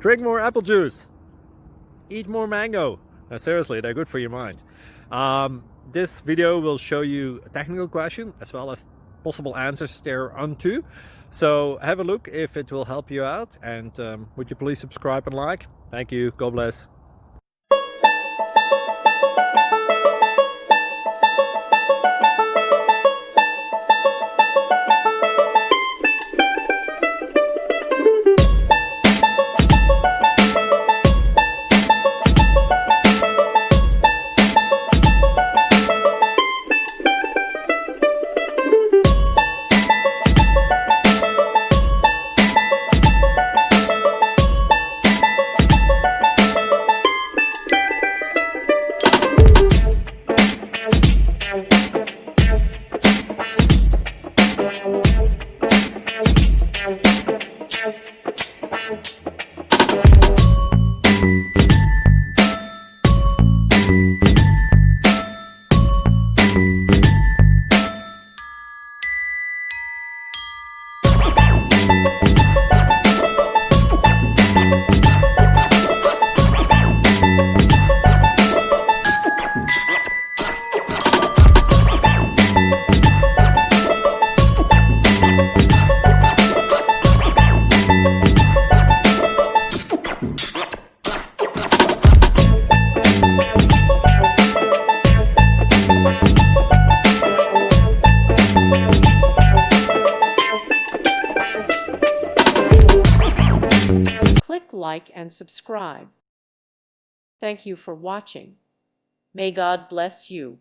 Drink more apple juice. Eat more mango. Seriously, they're good for your mind. This video will show you a technical question as well as possible answers thereunto. So have a look if it will help you out, and would you please subscribe and like? Thank you. God bless. Click like and subscribe. Thank you for watching. May God bless you.